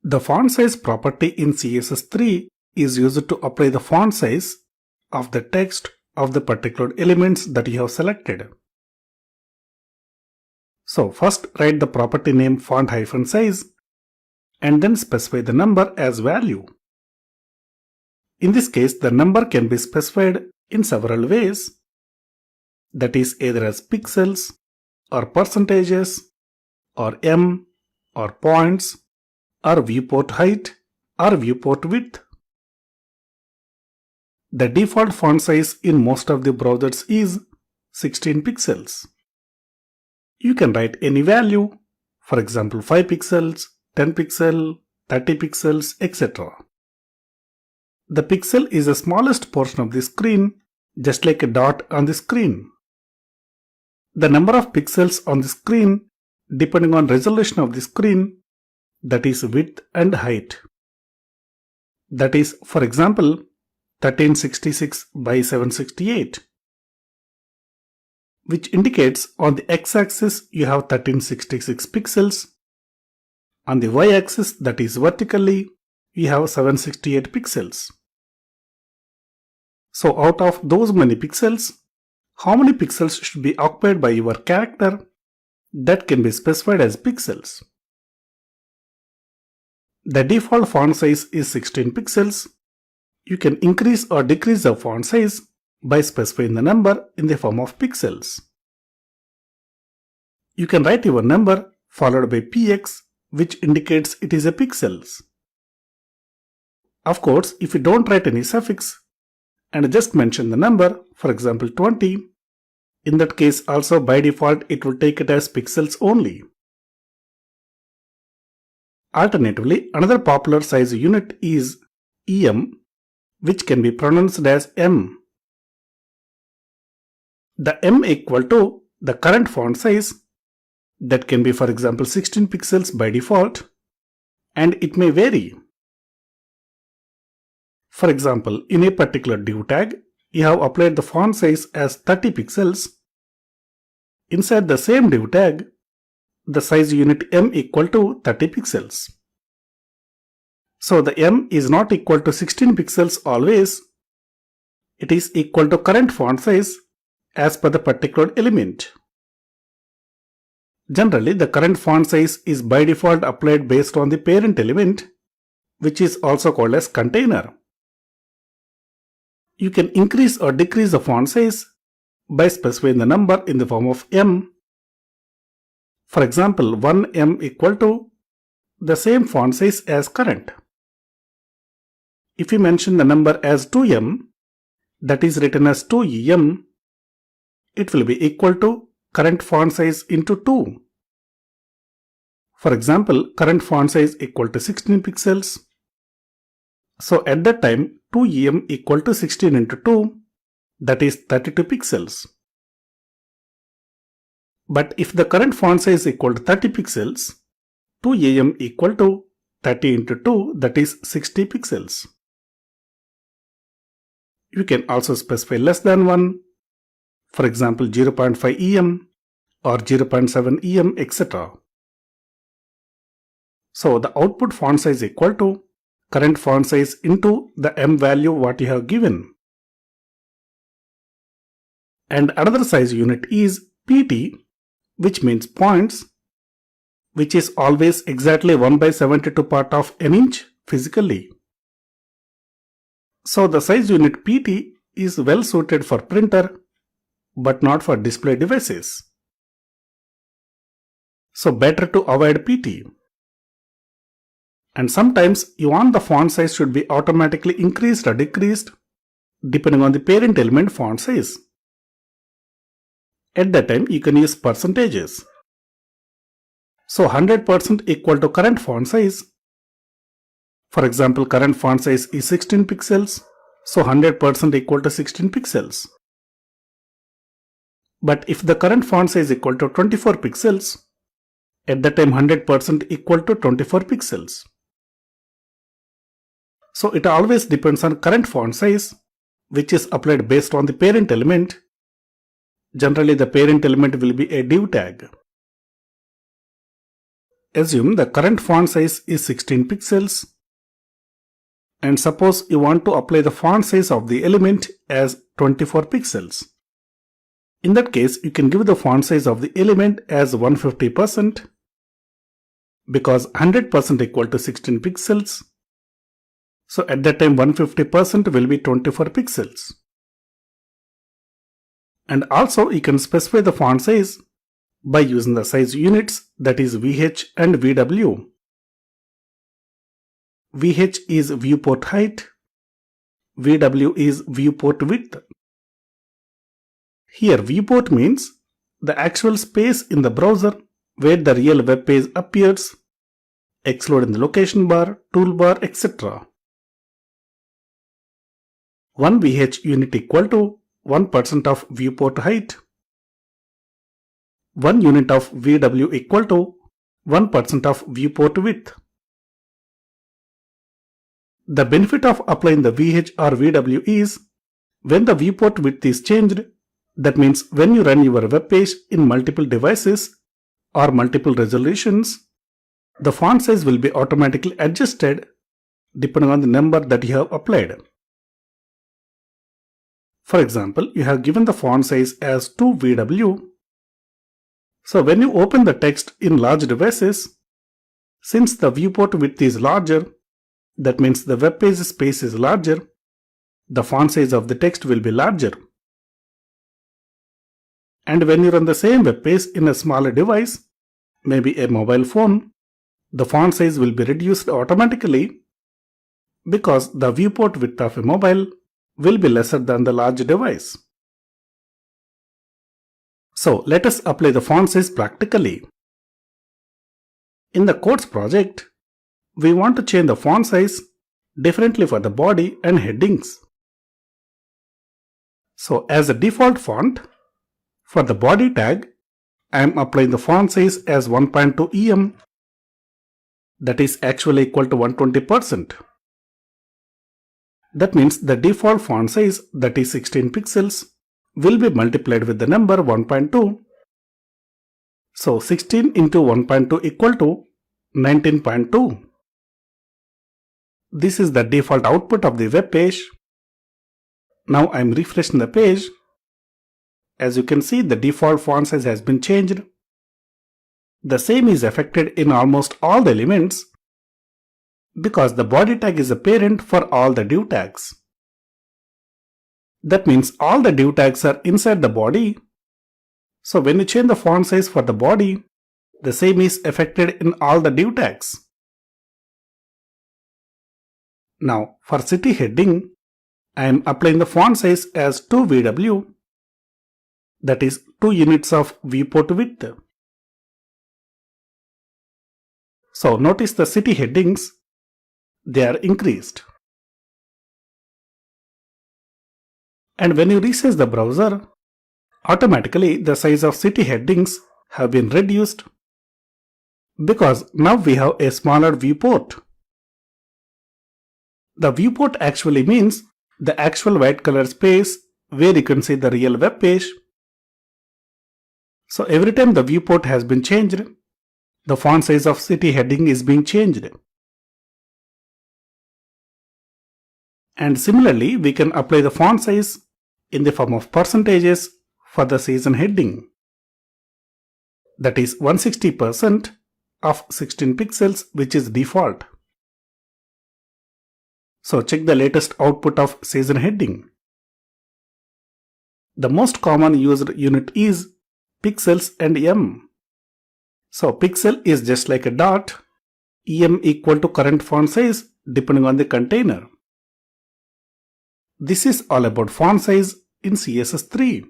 The font size property in CSS3 is used to apply the font size of the text of the particular elements that you have selected. So first write the property name font-size and then specify the number as value. In this case, the number can be specified in several ways, that is either as pixels or percentages or em or points or viewport height or viewport width. The default font size in most of the browsers is 16 pixels. You can write any value, for example 5 pixels, 10 pixels, 30 pixels, etc. The pixel is the smallest portion of the screen, just like a dot on the screen. The number of pixels on the screen depending on resolution of the screen, that is width and height. That is, for example, 1366 by 768, which indicates on the x-axis you have 1366 pixels. On the y-axis, that is vertically, you have 768 pixels. So out of those many pixels, how many pixels should be occupied by your character? That can be specified as pixels. The default font size is 16 pixels. You can increase or decrease the font size by specifying the number in the form of pixels. You can write your number followed by px, which indicates it is a pixels. Of course, if you don't write any suffix and just mention the number, for example 20, in that case also by default it will take it as pixels only. Alternatively, another popular size unit is em, which can be pronounced as m. The m equal to the current font size, that can be for example 16 pixels by default, and it may vary. For example, in a particular div tag, you have applied the font size as 30 pixels. Inside the same div tag, the size unit m equal to 30 pixels. So the m is not equal to 16 pixels always. It is equal to current font size as per the particular element. Generally, the current font size is by default applied based on the parent element, which is also called as container. You can increase or decrease the font size by specifying the number in the form of m. For example, 1m equal to the same font size as current. If you mention the number as 2m, that is written as 2em, it will be equal to current font size into 2. For example, current font size equal to 16 pixels. So at that time, 2em equal to 16 into 2, that is 32 pixels. But if the current font size equal to 30 pixels, 2am equal to 30 into 2, that is 60 pixels. You can also specify less than 1, for example 0.5 em or 0.7 em, etc. So the output font size equal to current font size into the m value what you have given. And another size unit is pt, which means points, which is always exactly 1 by 72 part of an inch physically. So the size unit pt is well suited for printer, but not for display devices. So better to avoid pt. And sometimes you want the font size should be automatically increased or decreased depending on the parent element font size. At that time you can use percentages. So 100% equal to current font size. For example, current font size is 16 pixels, so 100% equal to 16 pixels. But if the current font size equal to 24 pixels, at that time 100% equal to 24 pixels. So it always depends on current font size, which is applied based on the parent element. Generally the parent element will be a div tag. assume the current font size is 16 pixels. And suppose you want to apply the font size of the element as 24 pixels. In that case, you can give the font size of the element as 150% because 100% equal to 16 pixels. So at that time 150% will be 24 pixels. And also you can specify the font size by using the size units, that is VH and VW. VH is viewport height, VW is viewport width. Here viewport means the actual space in the browser where the real web page appears, excluding the location bar, toolbar, etc. 1 VH unit equal to 1% of viewport height. 1 unit of VW equal to 1% of viewport width. The benefit of applying the VH or VW is when the viewport width is changed, that means when you run your web page in multiple devices or multiple resolutions, the font size will be automatically adjusted depending on the number that you have applied. For example, you have given the font size as 2 VW. So when you open the text in large devices, since the viewport width is larger, that means the web page space is larger, the font size of the text will be larger. And when you run the same web page in a smaller device, maybe a mobile phone, the font size will be reduced automatically because the viewport width of a mobile will be lesser than the large device. So let us apply the font size practically. In the codes project, we want to change the font size differently for the body and headings. So as a default font, for the body tag, I am applying the font size as 1.2 em, that is actually equal to 120%. That means the default font size, that is 16 pixels, will be multiplied with the number 1.2. So 16 into 1.2 equal to 19.2. This is the default output of the web page. Now I am refreshing the page. As you can see, the default font size has been changed. The same is affected in almost all the elements because the body tag is a parent for all the div tags. That means all the div tags are inside the body. So when you change the font size for the body, the same is affected in all the div tags. Now for city heading, I am applying the font size as 2 VW, that is 2 units of viewport width. So notice the city headings, they are increased. And when you resize the browser, automatically the size of city headings have been reduced because now we have a smaller viewport. The viewport actually means the actual white color space where you can see the real web page. So every time the viewport has been changed, the font size of city heading is being changed. And similarly, we can apply the font size in the form of percentages for the season heading. That is 160% of 16 pixels, which is default. So check the latest output of season heading. The most common used unit is pixels and em. So pixel is just like a dot, em equal to current font size depending on the container. This is all about font size in CSS3.